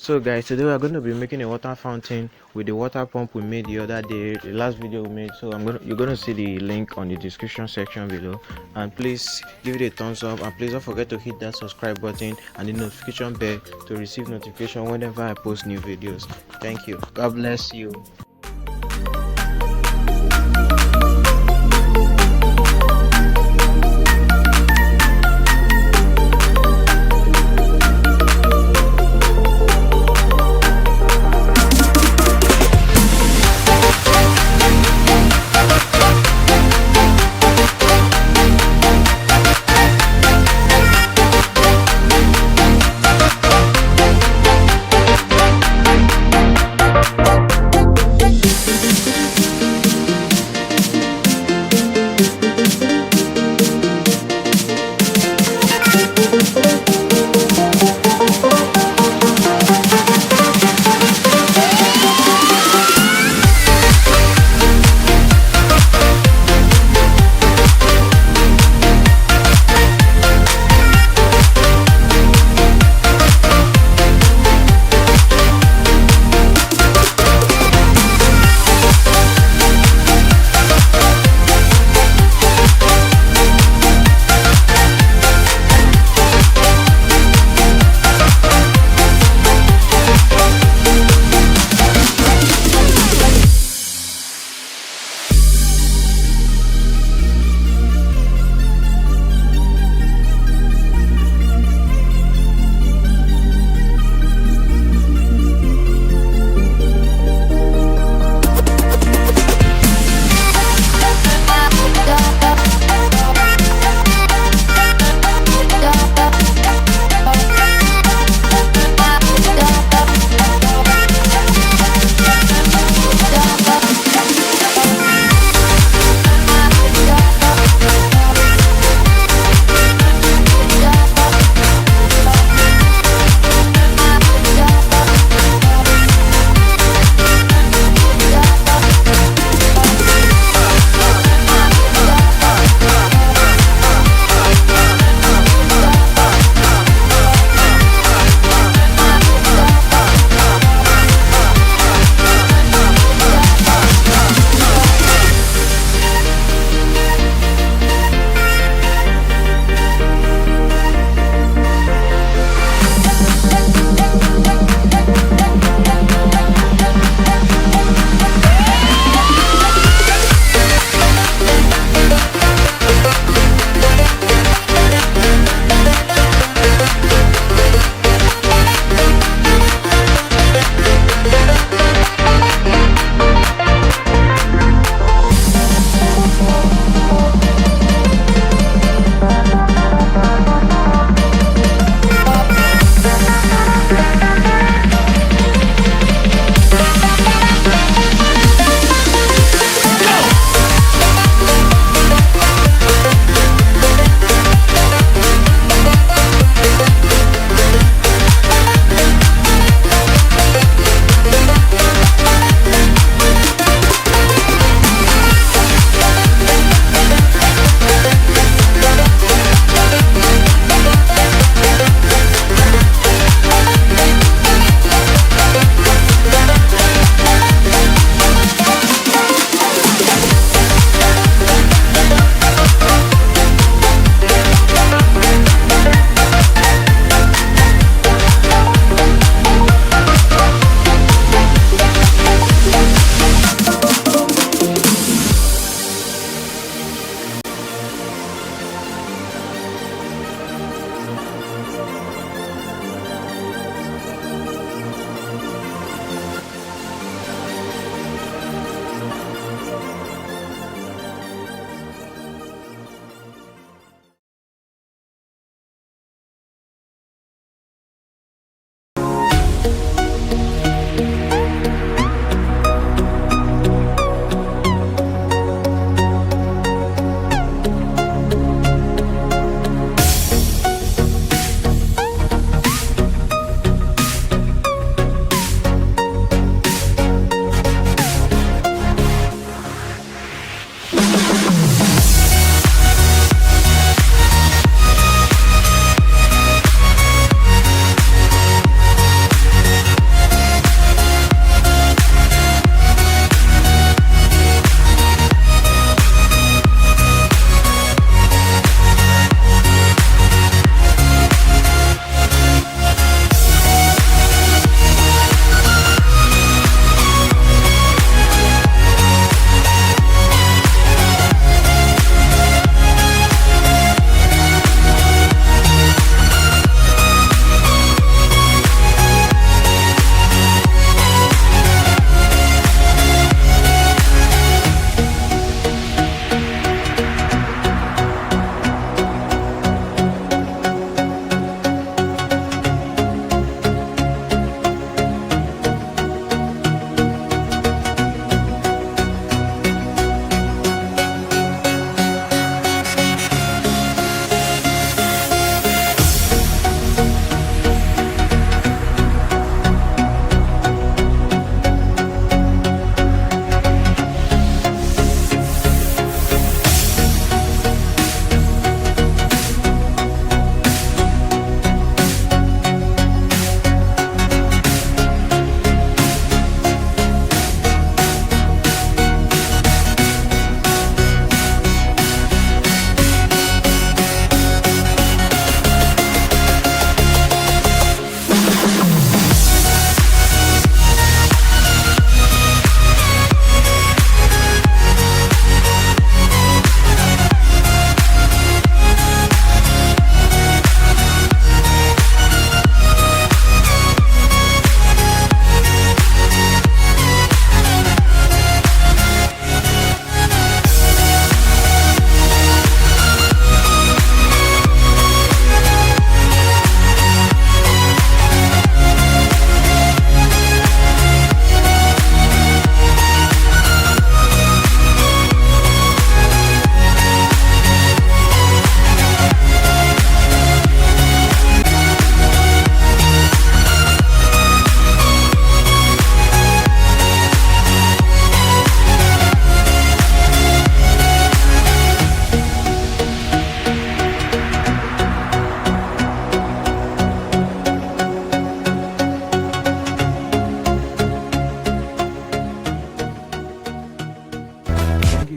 So guys, today we are going to be making a water fountain with the water pump we made the other day, the last video we made. So you're gonna see the link on the description section below, and please give it a thumbs up, and please don't forget to hit that subscribe button and the notification bell to receive notification whenever I post new videos. Thank you. God bless you.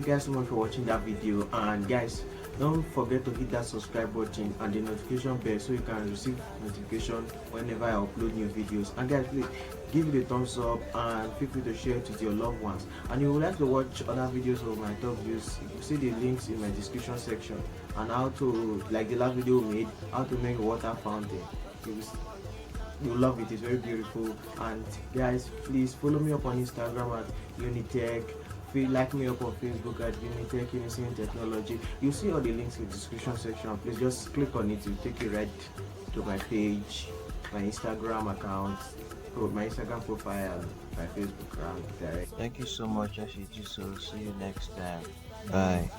guys so much for watching that video, and guys, don't forget to hit that subscribe button and the notification bell so you can receive notification whenever I upload new videos. And guys, please give it a thumbs up and feel free to share it with your loved ones. And you would like to watch other videos of my top views, you see the links in my description section, and how to, like the last video we made, how to make water fountain. You love it, it's very beautiful. And guys, please follow me up on Instagram at Unitech. Like me up on Facebook at Unitech Unison Technology. You see all the links in the description section. Please just click on it to take you right to my page, my Instagram account, my Instagram profile, my Facebook account. Thank you so much, Ashichi. So see you next time. Bye.